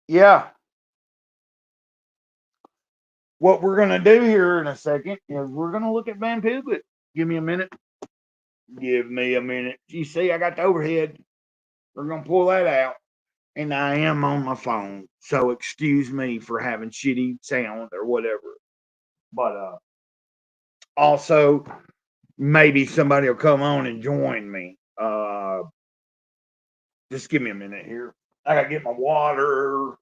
Yeah, what we're gonna do here in a second is we're gonna look at Vampiglet. Give me a minute. Give me a minute. You see, I got the overhead. We're gonna pull that out, and I am on my phone, so excuse me for having shitty sound or whatever. But also, maybe somebody will come on and join me. Just give me a minute here. I gotta get my water,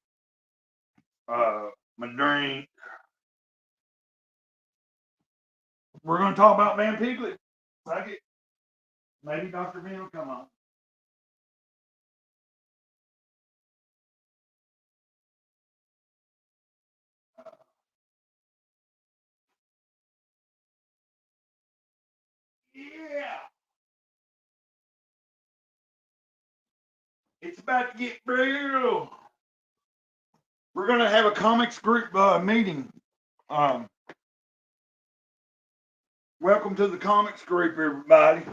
my drink. We're gonna talk about Van Piglet. Like it. Maybe Dr. Ben will come on. Yeah, it's about to get real. We're gonna have a comics group meeting. Um, Welcome to the comics group, everybody.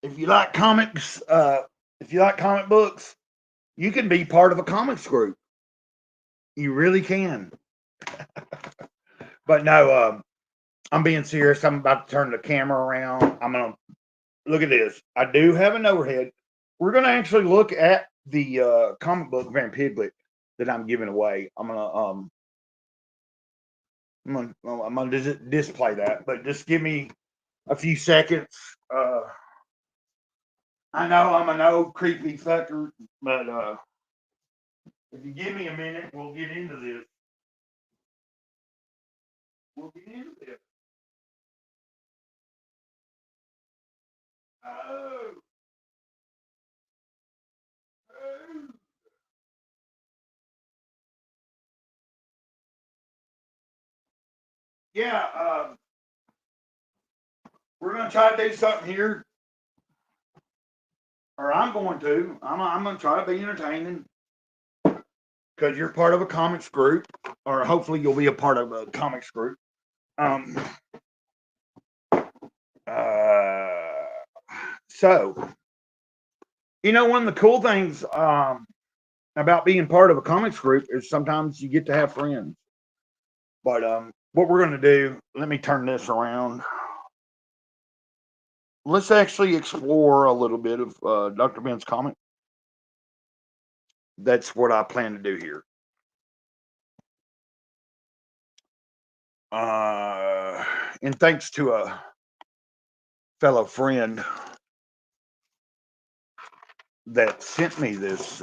If you like comics, if you like comic books, you can be part of a comics group. You really can. But no, I'm being serious. I'm about to turn the camera around. I'm gonna look at this. I do have an overhead. We're gonna actually look at the comic book Van Piglet that I'm giving away. I'm gonna display that, but just give me a few seconds. I know I'm an old creepy fucker, but if you give me a minute, we'll get into this. We'll get into this. Oh, oh. Yeah, we're gonna try to do something here, or I'm going to. I'm gonna try to be entertaining because you're part of a comics group, or hopefully you'll be a part of a comics group. Um, uh, so one of the cool things about being part of a comics group is sometimes you get to have friends. But what we're going to do, let me turn this around. Let's actually explore a little bit of Dr. Ben's comic. That's what I plan to do here. Uh, and thanks to a fellow friend that sent me this.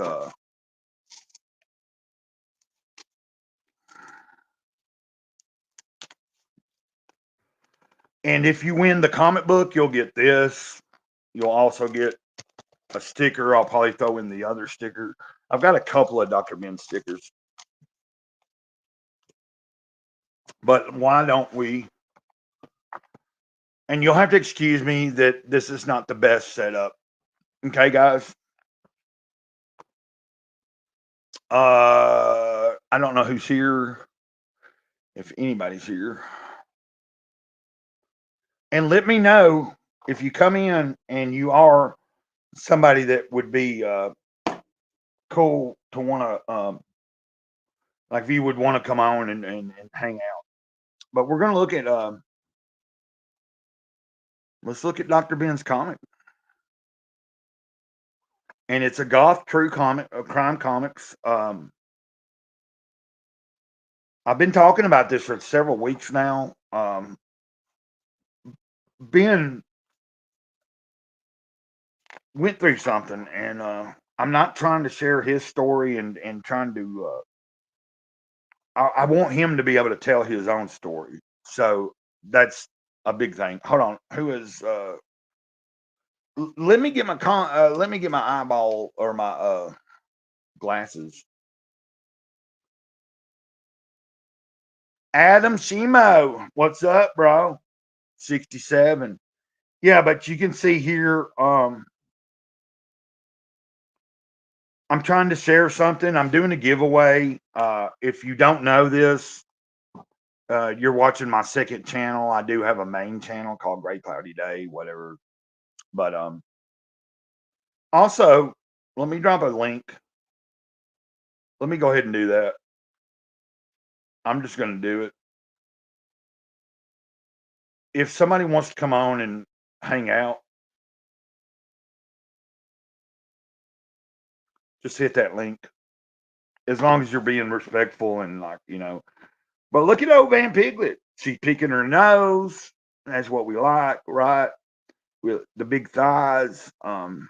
And if you win the comic book, you'll get this. You'll also get a sticker. I'll probably throw in the other sticker. I've got a couple of Dr. Ben stickers. But why don't we? And you'll have to excuse me that this is not the best setup. Okay, guys. I don't know who's here, if anybody's here. And let me know if you come in and you are somebody that would be cool to want to, like, if you would want to come on and hang out. But we're going to look at, let's look at Dr. Ben's comic. And it's a goth true comic, crime comics. I've been talking about this for several weeks now. Ben went through something, and I'm not trying to share his story and trying to. I want him to be able to tell his own story. So that's a big thing. Hold on, who is? Let me get my let me get my eyeball or my glasses. Adam Shimo, what's up, bro? 67. Yeah, but you can see here. I'm trying to share something. I'm doing a giveaway. If you don't know this, you're watching my second channel. I do have a main channel called Great Cloudy Day, whatever. But also, let me drop a link. Let me go ahead and do that. I'm just going to do it. If somebody wants to come on and hang out, just hit that link. As long as you're being respectful and like, you know. But look at old Vampiglet. She's picking her nose. That's what we like, right? With the big thighs. I'm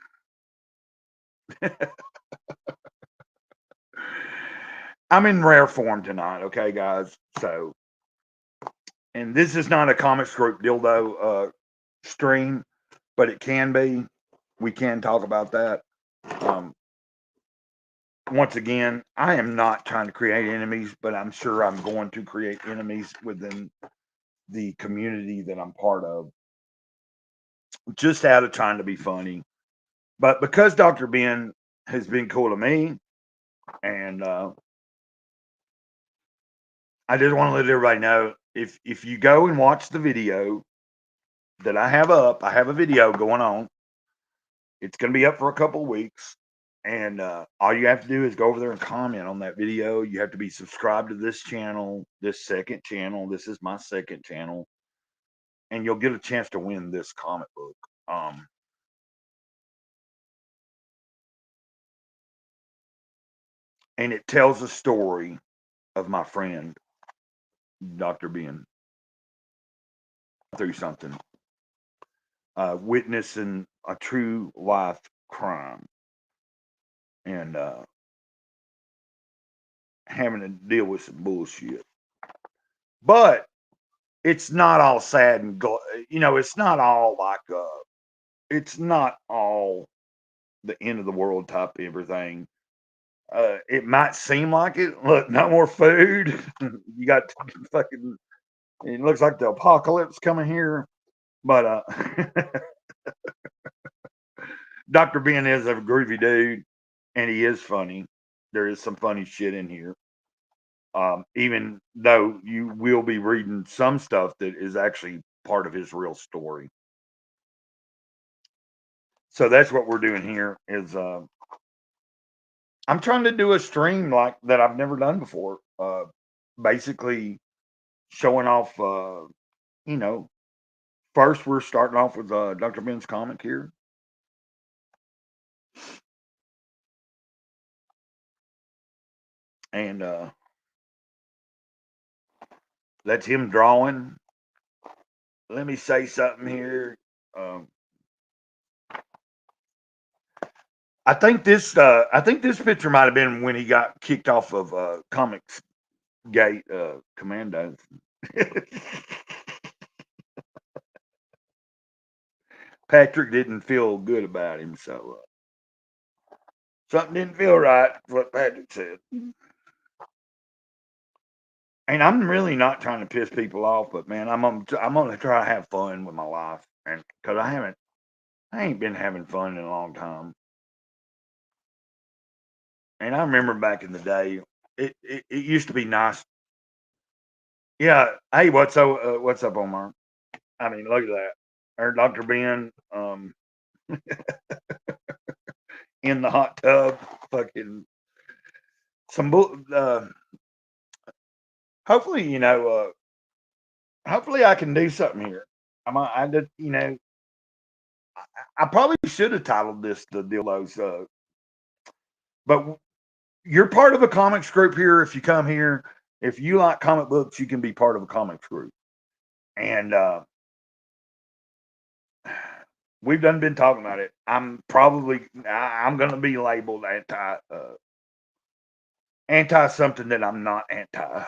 in rare form tonight, okay, guys? So, and this is not a comics group dildo stream, but it can be. We can talk about that. Um, once again, I am not trying to create enemies, but I'm sure I'm going to create enemies within the community that I'm part of, just out of trying to be funny. But because Dr. Ben has been cool to me, and I just want to let everybody know, if you go and watch the video that I have up, I have a video going on. It's going to be up for a couple of weeks. And all you have to do is go over there and comment on that video. You have to be subscribed to this channel, this second channel. This is my second channel. And you'll get a chance to win this comic book. And it tells the story of my friend, Dr. Ben, through something, witnessing a true life crime and having to deal with some bullshit. But it's not all sad and it's not all like it's not all the end of the world type everything. It might seem like it. Look, no more food. You got fucking. It looks like the apocalypse coming here. But Dr. Ben is a groovy dude, and he is funny. There is some funny shit in here. Even though you will be reading some stuff that is actually part of his real story. So that's what we're doing here. Is I'm trying to do a stream like that I've never done before. Basically showing off. You know, first we're starting off with Dr. Ben's comic here. And that's him drawing. Let me say something here. Um, I think this picture might have been when he got kicked off of Comics Gate Commandos. Patrick didn't feel good about him, so something didn't feel right. What Patrick said. And I'm really not trying to piss people off, but man, I'm gonna try to have fun with my life, and because I ain't been having fun in a long time. And I remember back in the day, it used to be nice. Yeah. Hey, what's up, Omar? I mean, look at that. Or Dr. Ben, in the hot tub, fucking some bull. Hopefully, hopefully I can do something here. I did, I probably should have titled this the Dillos, but you're part of a comics group here. If you come here, if you like comic books, you can be part of a comics group. And we've done been talking about it. I'm going to be labeled anti something that I'm not anti.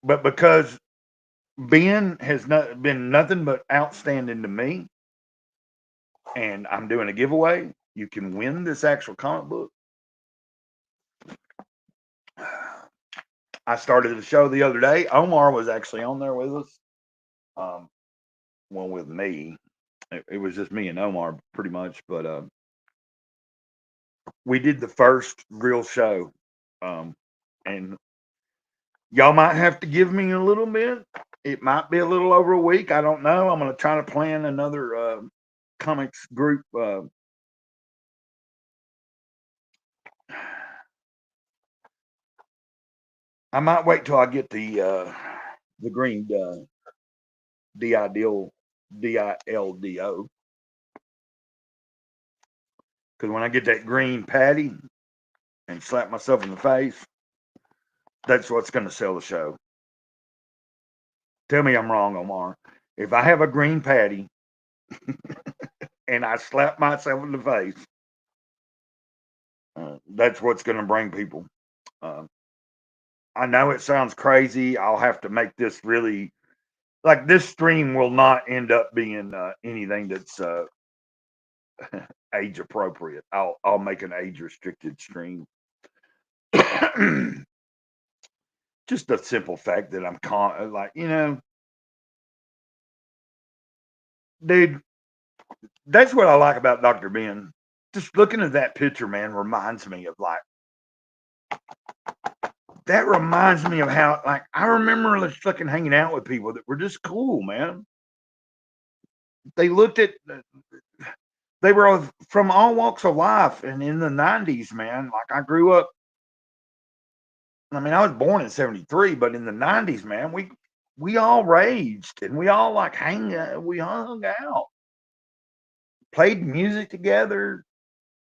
But because Ben has been nothing but outstanding to me, and I'm doing a giveaway, you can win this actual comic book. I started the show the other day. Omar was actually on there with us. Well, with me, it was just me and Omar pretty much. But we did the first real show, and y'all might have to give me a little bit. It might be a little over a week. I don't know. I'm going to try to plan another comics group. I might wait till I get the green DILDO, because when I get that green patty and slap myself in the face, that's what's going to sell the show. Tell me I'm wrong, Omar. If I have a green patty and I slap myself in the face, that's what's going to bring people. I know it sounds crazy. I'll have to make this really like this stream will not end up being anything that's age appropriate. I'll make an age restricted stream. Just the simple fact that I'm like, dude, that's what I like about Dr. Ben. Just looking at that picture, man, reminds me of like that reminds me of how like I remember just fucking hanging out with people that were just cool, man. They looked at they were from all walks of life, and in the 90s, man, like I grew up. I mean, I was born in '73, but in the 90s, man, we all raged and we all like we hung out, played music together,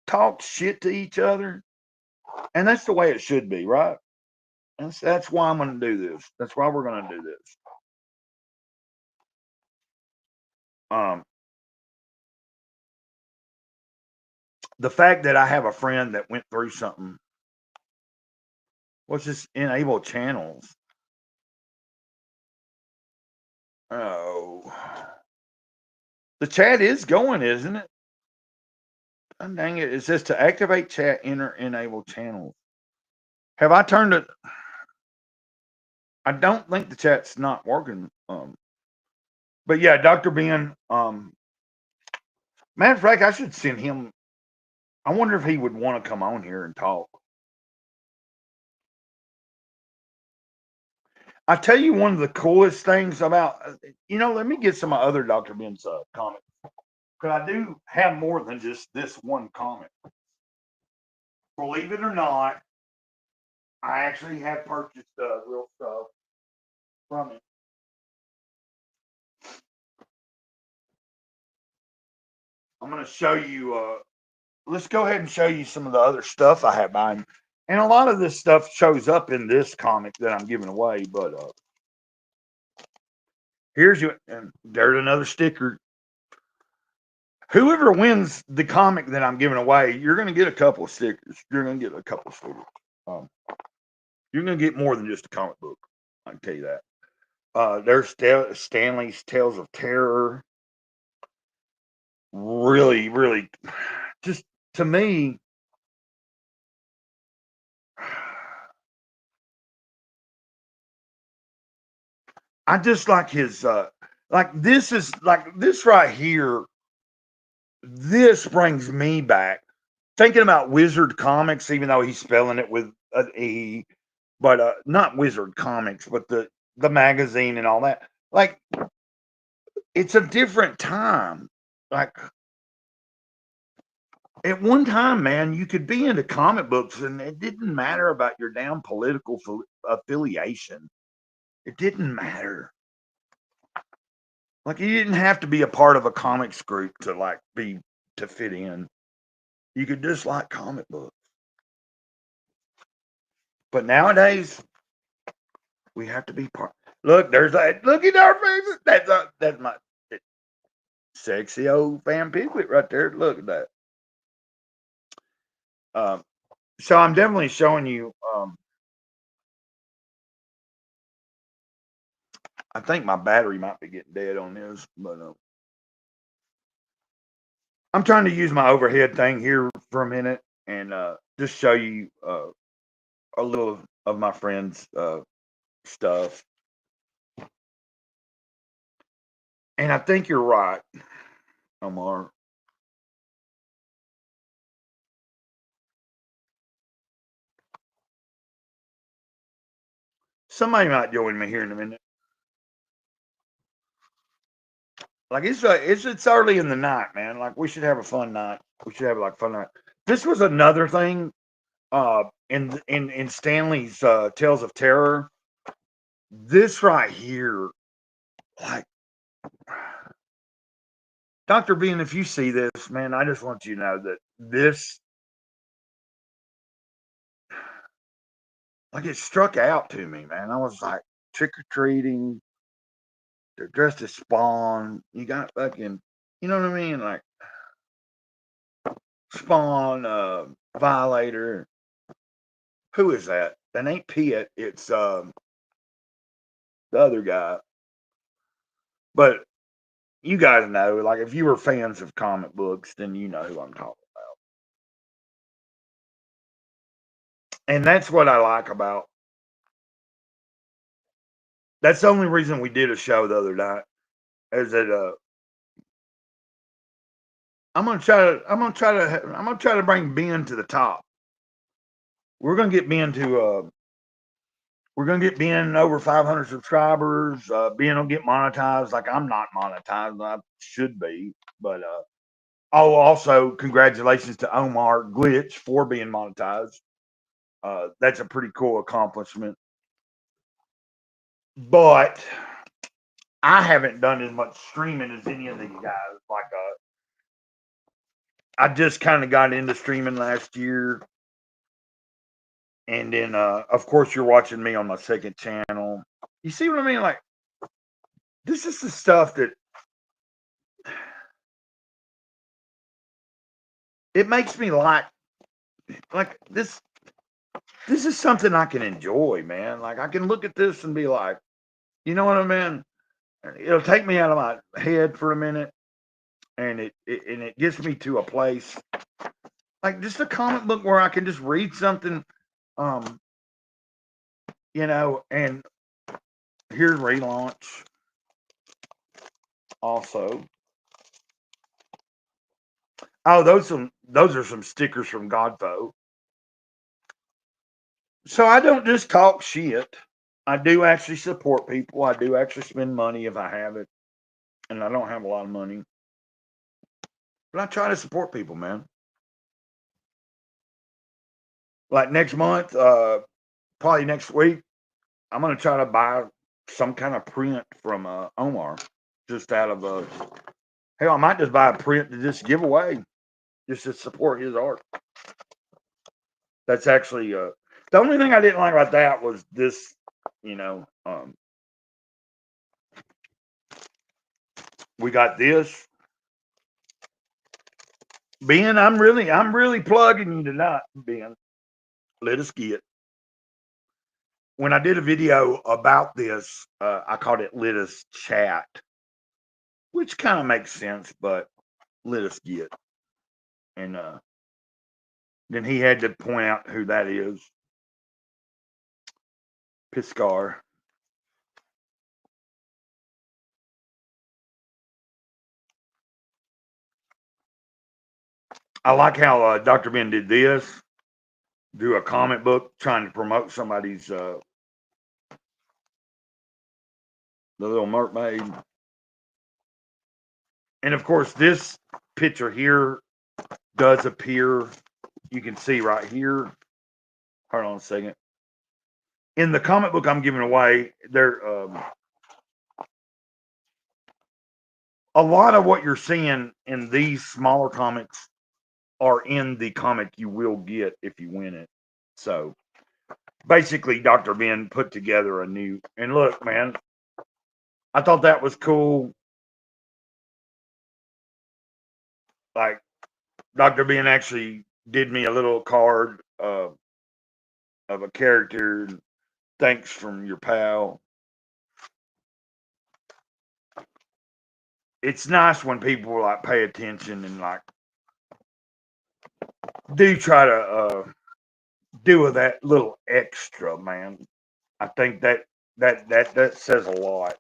talked shit to each other, and that's the way it should be, right? That's why I'm going to do this. That's why we're going to do this. The fact that I have a friend that went through something. Let's just enable channels. Oh, the chat is going, isn't it? Oh, dang it! It says to activate chat, enter enable channels. Have I turned it? I don't think the chat's not working. But yeah, Dr. Ben. Matter of fact, I should send him. I wonder if he would want to come on here and talk. I tell you, one of the coolest things about, let me get some other Dr. Ben's comments. Because I do have more than just this one comment. Believe it or not, I actually have purchased real stuff from it. I'm going to show you, let's go ahead and show you some of the other stuff I have buying. And a lot of this stuff shows up in this comic that I'm giving away, but here's you, and there's another sticker. Whoever wins the comic that I'm giving away, you're going to get a couple of stickers. You're going to get a couple of stickers. You're going to get more than just a comic book. I can tell you that. There's Stanley's Tales of Terror. Really, really, just to me, I just like his, like this is like this right here. This brings me back thinking about Wizard Comics, even though he's spelling it with an E, but not Wizard Comics, but the magazine and all that. Like it's a different time. Like at one time, man, you could be into comic books and it didn't matter about your damn political affiliation. It didn't matter. Like you didn't have to be a part of a comics group to like be to fit in. You could just like comic books. But nowadays, we have to be part. Look, there's that. Look at our faces. That's my sexy old Vampiglet right there. Look at that. So I'm definitely showing you. I think my battery might be getting dead on this, but I'm trying to use my overhead thing here for a minute and just show you a little of my friend's stuff. And I think you're right, Omar. Somebody might join me here in a minute. Like it's early in the night, man. Like we should have a fun night. We should have like fun night. This was another thing. In Stanley's Tales of Terror. This right here, like Dr. Bean, if you see this, man, I just want you to know that this, like, it struck out to me, man. I was like, trick or treating, they're dressed as Spawn. You got fucking, you know what I mean? Like, Spawn, Violator. Who is that? That ain't Pitt. It's the other guy. But you guys know, like, if you were fans of comic books, then you know who I'm talking about. And that's what I like about. That's the only reason we did a show the other night. Is that I'm gonna try to bring Ben to the top. We're gonna get Ben to we're gonna get Ben over 500 subscribers. Ben will get monetized. Like I'm not monetized, I should be, but oh, also congratulations to Omar Glitch for being monetized. That's a pretty cool accomplishment. But I haven't done as much streaming as any of these guys. Like I just kind of got into streaming last year. And then, of course, you're watching me on my second channel. You see what I mean? Like, this is the stuff that it makes me like this. This is something I can enjoy, man. Like, I can look at this and be like, you know what I mean? It'll take me out of my head for a minute, and it gets me to a place like just a comic book where I can just read something, um, and here's relaunch also. Oh, those are some stickers from Godfo. So I don't just talk shit. I do actually support people. I do actually spend money if I have it, and I don't have a lot of money, but I try to support people, man. Like next month, probably next week, I'm gonna try to buy some kind of print from Omar, just out of hell, I might just buy a print to just give away, just to support his art. That's actually the only thing I didn't like about that was this, you know. We got this. Ben, I'm really plugging you tonight, Ben. Let us get. When I did a video about this, I called it "Let Us Chat," which kind of makes sense, but let us get. And then he had to point out who that is. Piscar. I like how Dr. Ben did this. Do a comic book trying to promote somebody's the Little Mermaid. And of course, this picture here does appear. You can see right here. Hold on a second. In the comic book I'm giving away, there a lot of what you're seeing in these smaller comics are in the comic you will get if you win it. So basically, Dr. Ben put together a new. And look, man, I thought that was cool. Like Dr. Ben actually did me a little card of a character. Thanks from your pal. It's nice when people like pay attention and like do try to do with that little extra, man. I think that says a lot.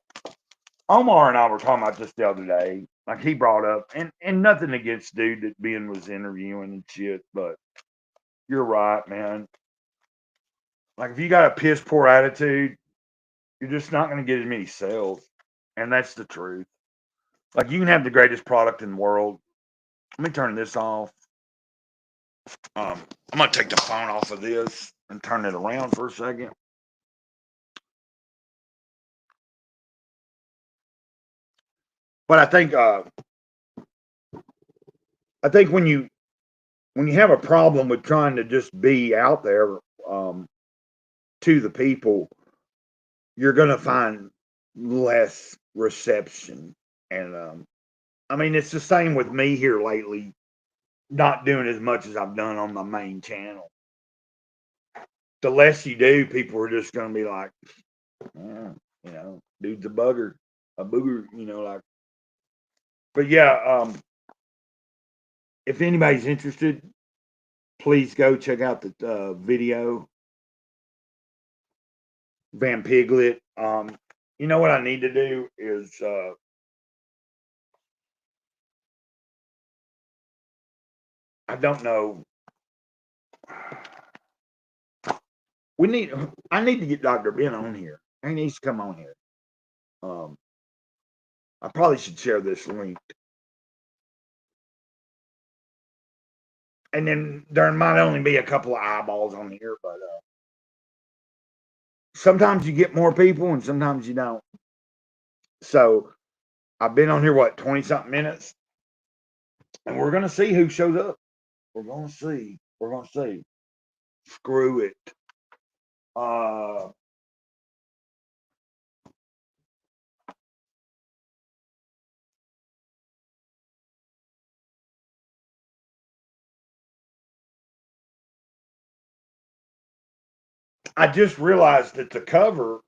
Omar and I were talking about this the other day. Like he brought up, and nothing against dude that Ben was interviewing and shit, but you're right, man. Like if you got a piss poor attitude, you're just not going to get as many sales, and that's the truth. Like, you can have the greatest product in the world. Let me turn this off. I'm gonna take the phone off of this and turn it around for a second. But I think when you have a problem with trying to just be out there um, to the people, you're gonna find less reception. And I mean, it's the same with me here lately. Not doing as much as I've done on my main channel. The less you do, people are just gonna be like, "Yeah, you know, dude's a booger, you know, like." But yeah, if anybody's interested, please go check out the video, Vampiglet. You know what I need to do is I don't know. We need. I need to get Dr. Ben on here. He needs to come on here. Um, I probably should share this link, and then there might only be a couple of eyeballs on here, but sometimes you get more people, and sometimes you don't. So I've been on here what 20 something minutes, and we're gonna see who shows up. We're gonna see. We're gonna see. Screw it. Uh, I just realized that the cover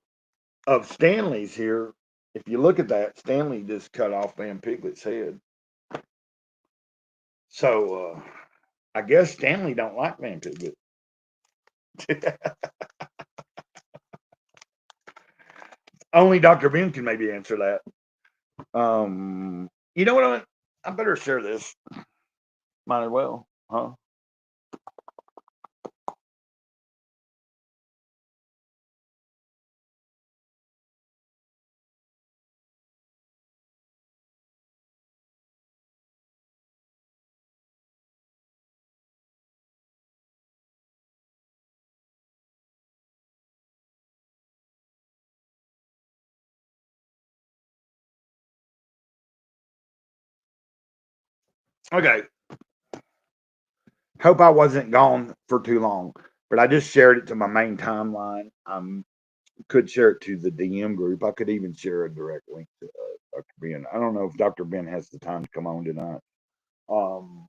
of Stanley's here. If you look at that, Stanley just cut off Van Piglet's head. So I guess Stanley don't like Van Piglet. Only Dr. Ben can maybe answer that. You know what? I better share this. Might as well, huh? Okay. Hope I wasn't gone for too long, but I just shared it to my main timeline. Could share it to the DM group. I could even share a direct link to Dr. Ben. I don't know if Dr. Ben has the time to come on tonight. Um,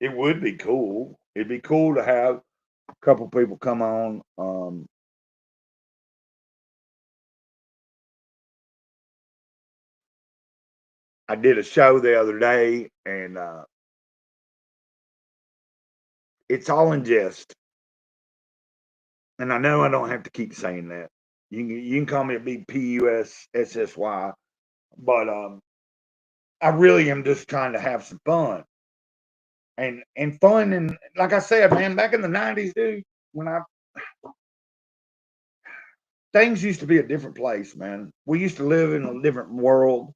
it would be cool. It'd be cool to have a couple people come on. I did a show the other day, and it's all in jest. And I know I don't have to keep saying that. You can call me a big PUSSSY, but I really am just trying to have some fun and fun. And like I said, man, back in the '90s, dude, when I things used to be a different place, man. We used to live in a different world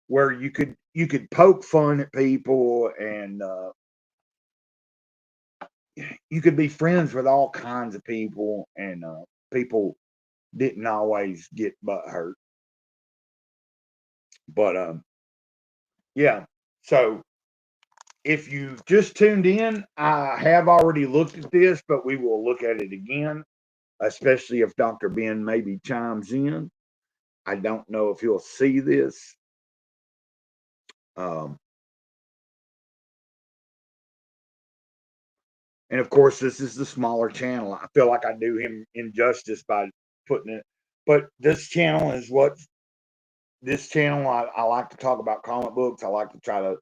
where you could poke fun at people, and you could be friends with all kinds of people, and people didn't always get butt hurt. But yeah. So if you just tuned in, I have already looked at this, but we will look at it again, especially if Dr. Ben maybe chimes in. I don't know if he'll see this. Um, and of course, this is the smaller channel. I feel like I do him injustice by putting it, but this channel. I like to talk about comic books. I like to try to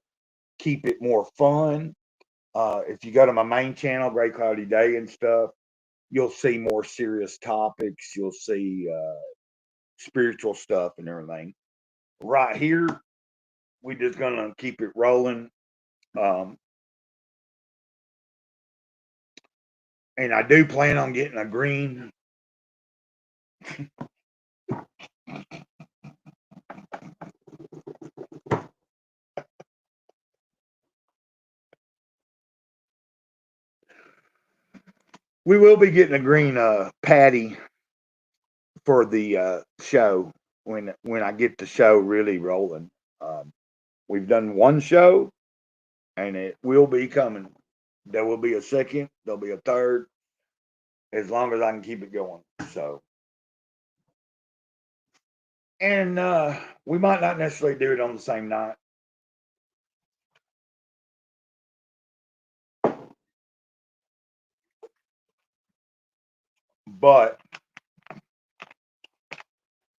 keep it more fun. If you go to my main channel, Gray Cloudy Day and stuff, you'll see more serious topics. You'll see spiritual stuff and everything. Right here, we just gonna keep it rolling. Um, and I do plan on getting a green. We will be getting a green patty for the show when I get the show really rolling. Um, we've done one show, and it will be coming. There will be a second. There'll be a third, as long as I can keep it going. So, and we might not necessarily do it on the same night. But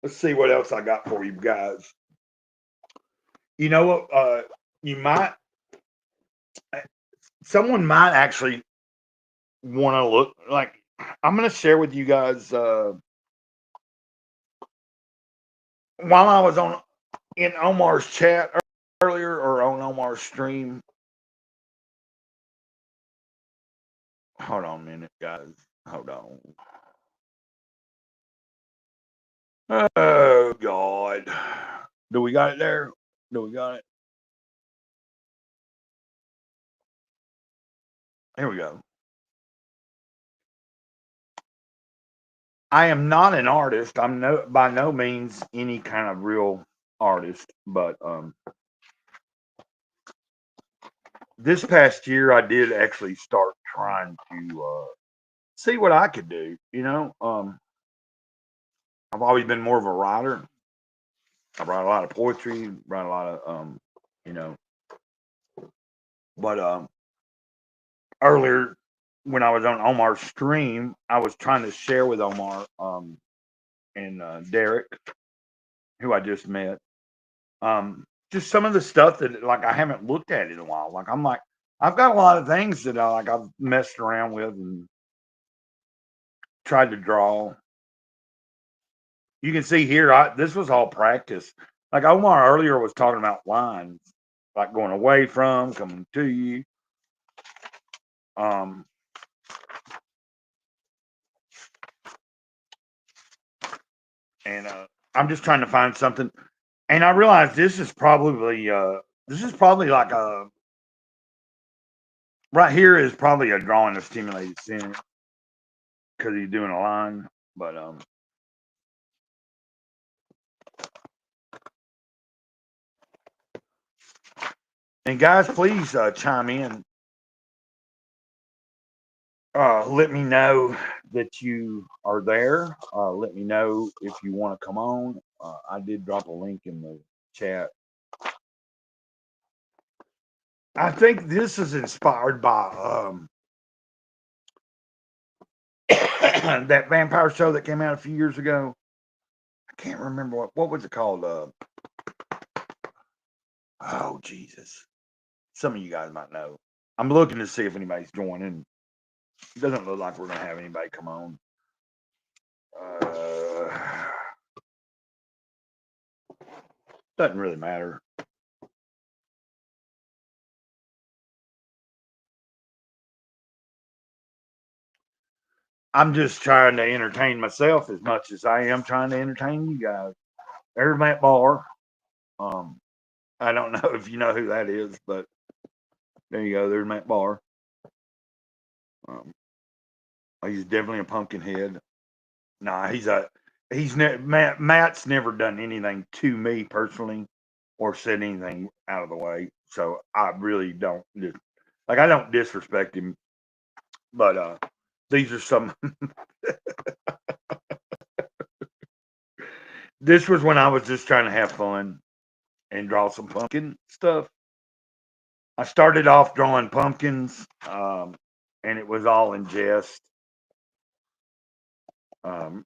let's see what else I got for you guys. You know what? You might, someone might actually want to look like. I'm going to share with you guys while I was on in Omar's chat earlier or on Omar's stream. Hold on a minute, guys. Hold on. Oh God. Do we got it there? Do we got it? Here we go. I am not an artist. I'm no by no means any kind of real artist, but this past year I did actually start trying to see what I could do. I've always been more of a writer. I write a lot of poetry, write a lot of you know, but earlier when I was on Omar's stream, I was trying to share with Omar and Derek, who I just met, just some of the stuff that like I haven't looked at in a while. Like I'm like I've got a lot of things that I've messed around with and tried to draw. You can see here, this was all practice. Like Omar earlier was talking about lines, like going away from, coming to you. Um, and I'm just trying to find something. And I realized this is probably like a right here is probably a drawing of stimulated sin because he's doing a line. But and guys, please chime in. Let me know that you are there. Let me know if you want to come on. I did drop a link in the chat. I think this is inspired by that vampire show that came out a few years ago. I can't remember what was it called. Oh Jesus! Some of you guys might know. I'm looking to see if anybody's joining. It doesn't look like we're gonna have anybody come on. Uh, doesn't really matter. I'm just trying to entertain myself as much as I am trying to entertain you guys. There's Matt Barr. Um, I don't know if you know who that is, but there you go. There's Matt Barr. Um, he's definitely a pumpkin head. Nah, Matt's never done anything to me personally or said anything out of the way. So I really don't like I don't disrespect him, but these are some. This was when I was just trying to have fun and draw some pumpkin stuff. I started off drawing pumpkins, and it was all in jest. Um,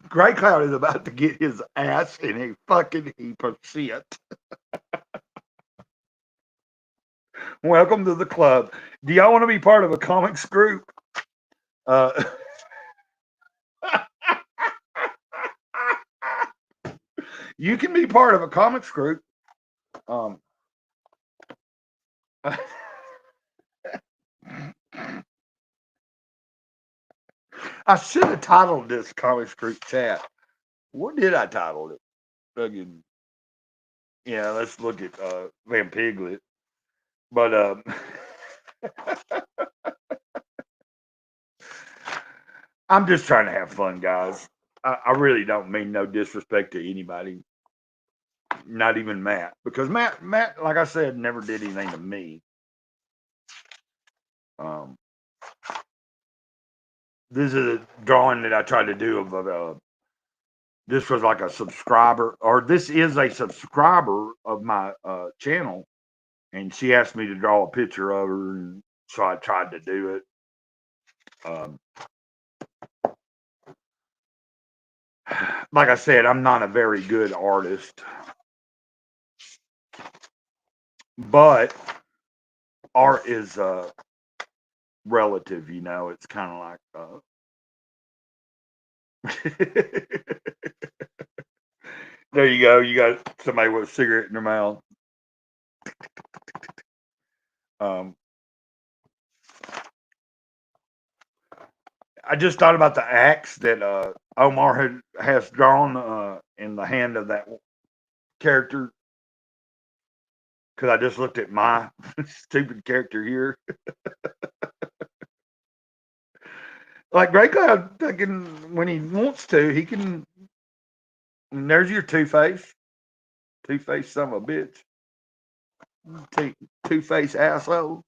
Gray Cloud is about to get his ass in a fucking heap of shit. Welcome to the club. Do y'all want to be part of a comics group? Uh, you can be part of a comics group. Um, I should have titled this comics group chat. What did I title it? Fucking Yeah, let's look at Vampiglet. But I'm just trying to have fun, guys. I really don't mean no disrespect to anybody, not even Matt, because Matt, like I said, never did anything to me. Um, this is a drawing that I tried to do of this was like a subscriber, or this is a subscriber of my channel, and she asked me to draw a picture of her, and so I tried to do it. Um, like I said, I'm not a very good artist, but art is relative, you know. It's kind of like there you go. You got somebody with a cigarette in their mouth. Um, I just thought about the axe that Omar has drawn in the hand of that character, because I just looked at my stupid character here. Like Grey Cloud, when he wants to, he can. And there's your Two Face son of a bitch, Two Face asshole.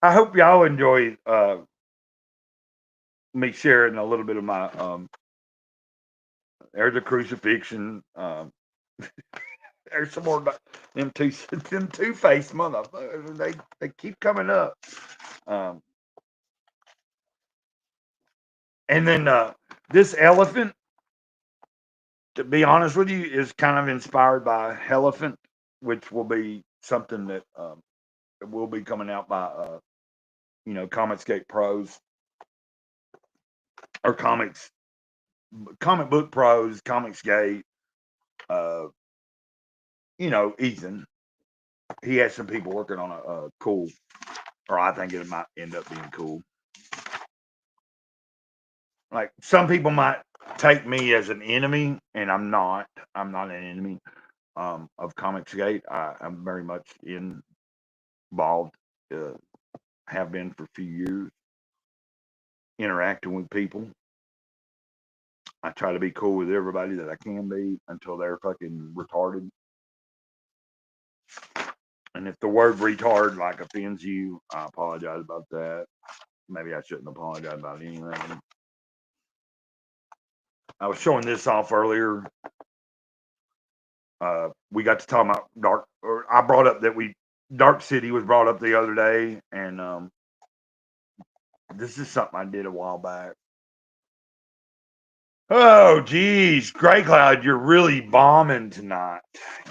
I hope y'all enjoy me sharing a little bit of my. There's a crucifixion. There's some more about them two face motherfuckers. They keep coming up. Um, and then this elephant, to be honest with you, is kind of inspired by Elephant, which will be something that will be coming out by Comicsgate Pros or comic book pros, Comicsgate. Uh, Ethan. He has some people working on a cool, or I think it might end up being cool. Like some people might take me as an enemy, and I'm not. I'm not an enemy of Comicsgate. I'm very much involved. Have been for a few years, interacting with people. I try to be cool with everybody that I can be until they're fucking retarded. And if the word retard like offends you, I apologize about that. Maybe I shouldn't apologize about anything. I was showing this off earlier. We got to talk about I brought up that Dark City was brought up the other day, and this is something I did a while back. Oh, geez, Grey Cloud, you're really bombing tonight.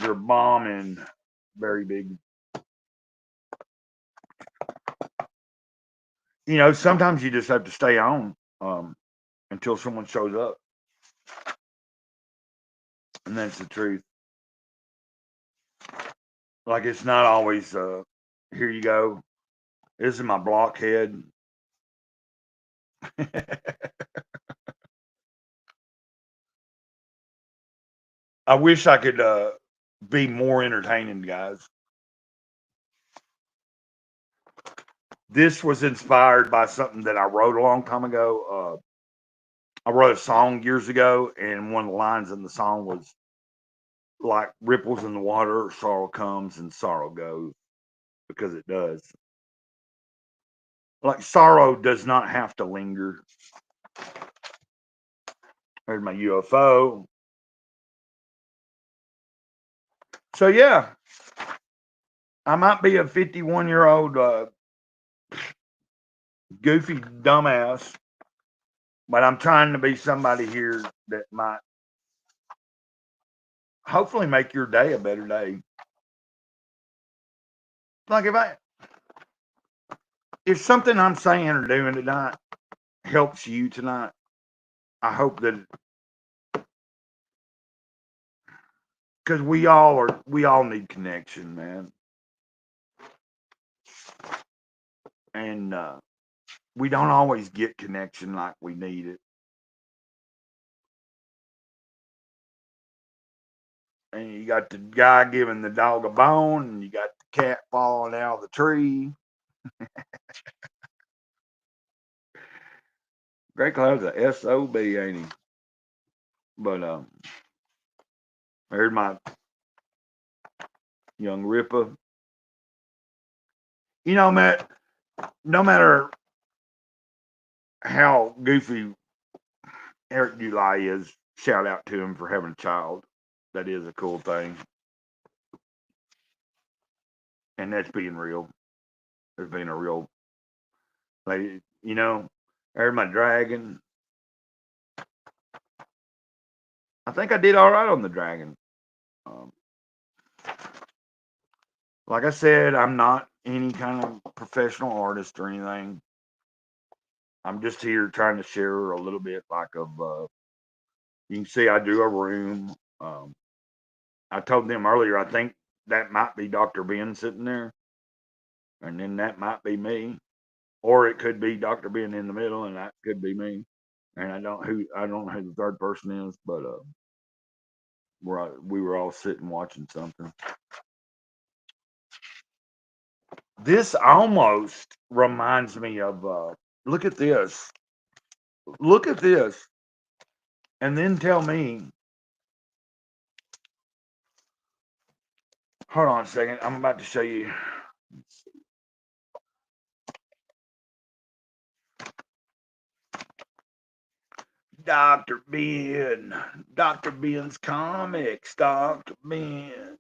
You're bombing very big. Sometimes you just have to stay on until someone shows up, and that's the truth. Like it's not always here you go. This is my blockhead. I wish I could be more entertaining, guys. This was inspired by something that I wrote a long time ago. I wrote a song years ago, and one of the lines in the song was like ripples in the water, sorrow comes and sorrow goes, because it does. Like sorrow does not have to linger. There's my UFO. So yeah, I might be a 51-year-old goofy dumbass, but I'm trying to be somebody here that might hopefully make your day a better day. Like if something I'm saying or doing tonight helps you tonight, I hope that, because we all need connection, man. And we don't always get connection like we need it. And you got the guy giving the dog a bone, and you got the cat falling out of the tree. Great Cloud's a SOB, ain't he? But there's my young Ripper. You know, Matt, no matter how goofy Eric July is, shout out to him for having a child. That is a cool thing. And that's being real. There's being a real, like, you know, there's my dragon. I think I did all right on the dragon. Um, like I said, I'm not any kind of professional artist or anything. I'm just here trying to share a little bit, like of. You can see I drew a room. I told them earlier. I think that might be Dr. Ben sitting there, and then that might be me, or it could be Dr. Ben in the middle, and that could be me. And I don't know who the third person is, but we were all sitting watching something. This almost reminds me of look at this. Look at this. And then tell me. Hold on a second. I'm about to show you. Dr. Ben. Dr. Ben's comics. Dr. Ben.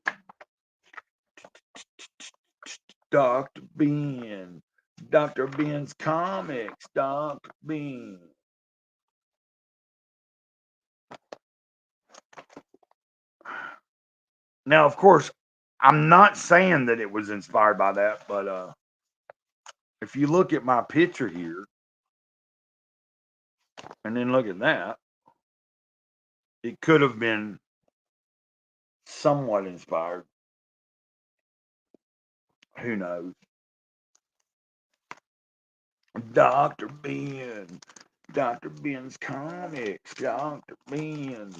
Dr. Ben. Dr. Ben's comics. Dr. Ben. Now, of course, I'm not saying that it was inspired by that, but if you look at my picture here and then look at that, it could have been somewhat inspired. Who knows? Dr. Ben. Dr. Ben's comics. Dr. Ben.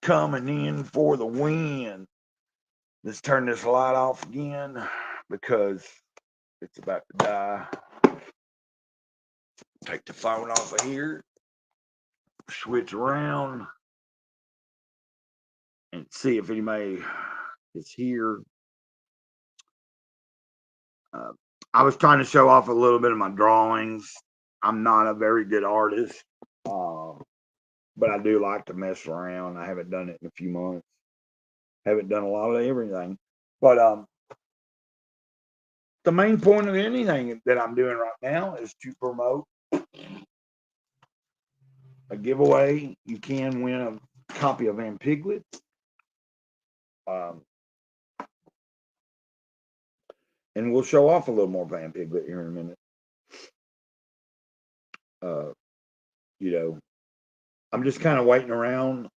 Coming in for the win. Let's turn this light off again because it's about to die. Take the phone off of here. Switch around. And see if anybody is here. I was trying to show off a little bit of my drawings. I'm not a very good artist, but I do like to mess around. I haven't done it in a few months. Haven't done a lot of everything, but the main point of anything that I'm doing right now is to promote a giveaway. You can win a copy of Vampiglet. And we'll show off a little more Vampiglet here in a minute. You know, I'm just kind of waiting around.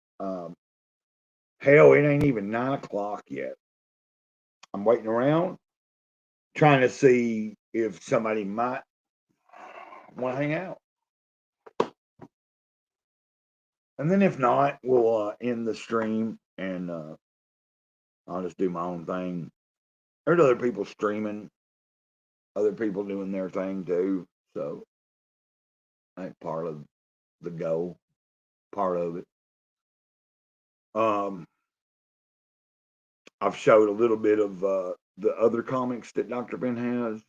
Hell, it ain't even 9 o'clock yet. I'm waiting around, trying to see if somebody might want to hang out. And then if not, we'll end the stream and I'll just do my own thing. There's other people streaming, other people doing their thing too. So I think part of the goal, part of it. I've showed a little bit of the other comics that Dr. Ben has.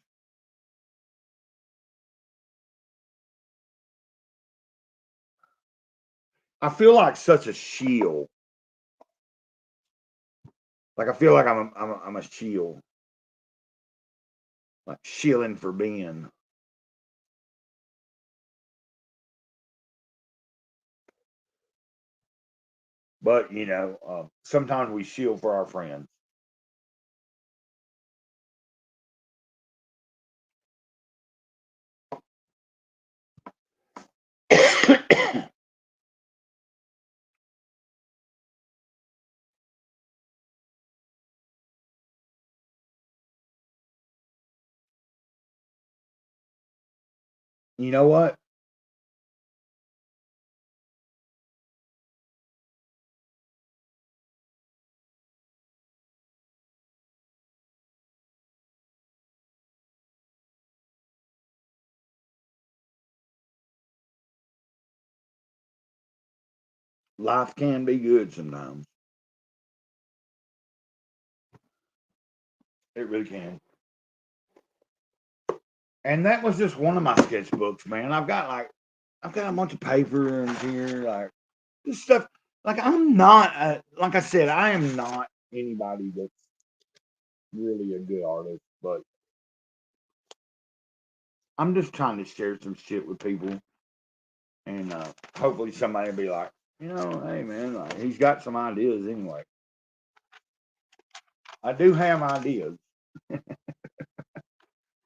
I feel like such a shield. Like I feel like I'm a shield, like shielding for Ben. But you know, sometimes we shield for our friends. You know what? Life can be good sometimes. It really can. And that was just one of my sketchbooks, man. I've got a bunch of paper in here, like this stuff. Like I'm not, like I said, I am not anybody that's really a good artist, but I'm just trying to share some shit with people, and hopefully somebody will be like, hey man, like, he's got some ideas anyway. I do have ideas.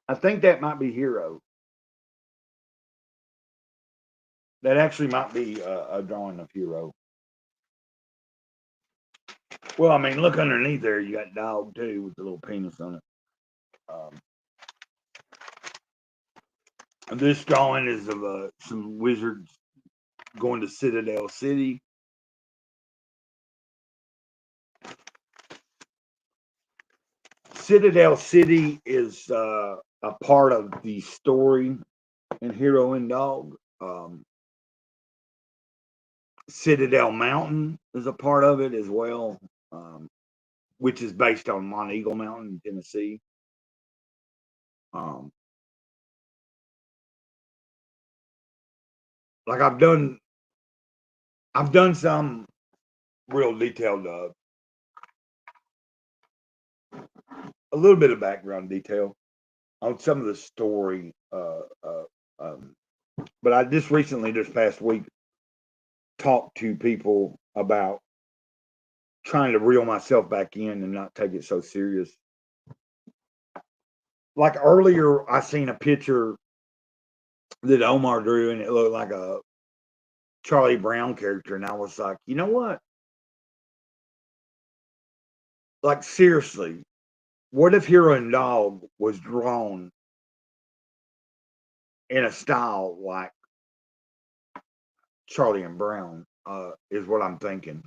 I think that might be Hero. That actually might be a drawing of Hero. Well, I mean, look underneath there. You got dog too with the little penis on it. Um, and this drawing is of some wizards going to Citadel City. Citadel City is a part of the story in Hero and Dog. Citadel Mountain is a part of it as well, um, which is based on Mount Eagle Mountain in Tennessee. Um, like I've done some real detailed, a little bit of background detail on some of the story. Um, but I just recently, this past week, talked to people about trying to reel myself back in and not take it so serious. Like earlier, I seen a picture that Omar drew, and it looked like a Charlie Brown character, and I was like, you know what? Like seriously, what if Hero and Dog was drawn in a style like Charlie and Brown? Is what I'm thinking.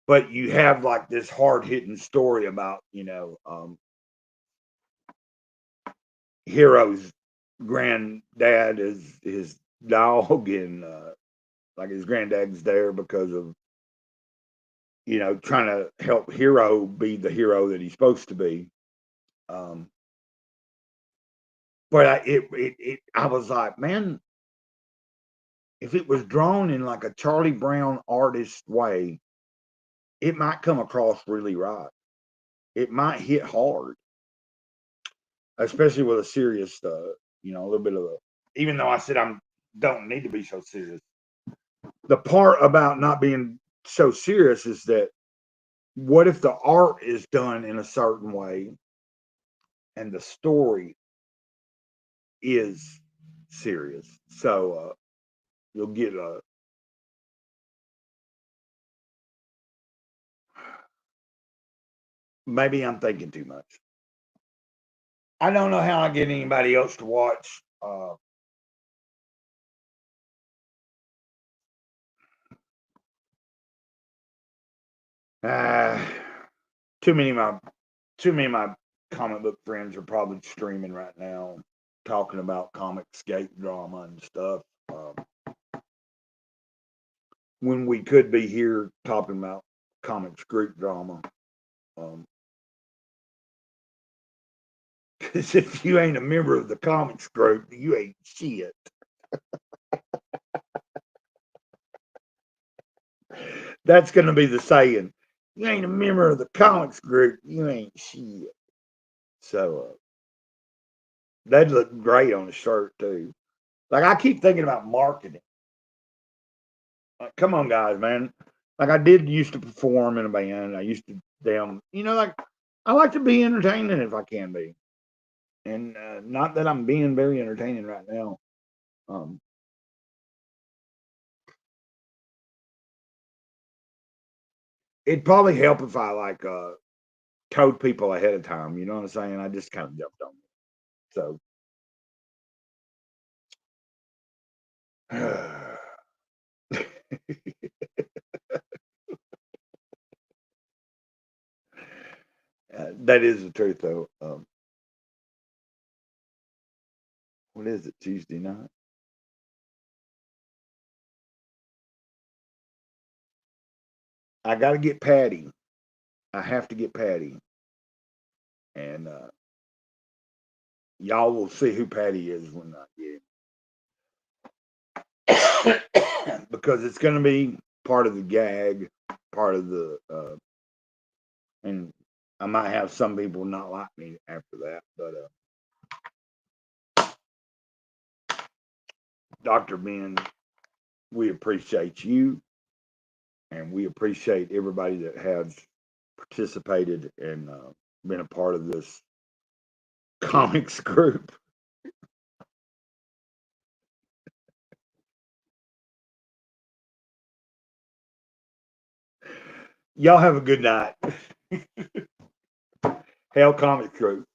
But you have like this hard hitting story about Hero's granddad is his dog, and like his granddad's there because of trying to help Hero be the hero that he's supposed to be. Um, but I was like, man, if it was drawn in like a Charlie Brown artist way, it might come across really right. It might hit hard, especially with a serious, a little bit of a. Even though I said I don't need to be so serious, the part about not being so serious is that what if the art is done in a certain way and the story is serious? So you'll get a. Maybe I'm thinking too much. I don't know how I get anybody else to watch. Uh, too many of my too many of my comic book friends are probably streaming right now, talking about comic skate drama and stuff. When we could be here talking about comics group drama. Because if you ain't a member of the comics group, you ain't shit. That's going to be the saying. You ain't a member of the comics group, you ain't shit. So that'd look great on a shirt too. Like I keep thinking about marketing. Like, come on, guys, man. Like I did used to perform in a band. I used to like I like to be entertaining if I can be, and not that I'm being very entertaining right now. Um, it'd probably help if I like told people ahead of time. You know what I'm saying? I just kind of jumped on it. So That is the truth, though. What is it? Tuesday night? I got to get Patty. I have to get Patty, and y'all will see who Patty is when I get him. Because it's going to be part of the gag, part of the, and I might have some people not like me after that, but Dr. Ben, we appreciate you, and we appreciate everybody that has participated and been a part of this comics group. Y'all have a good night. Hell Comics Group.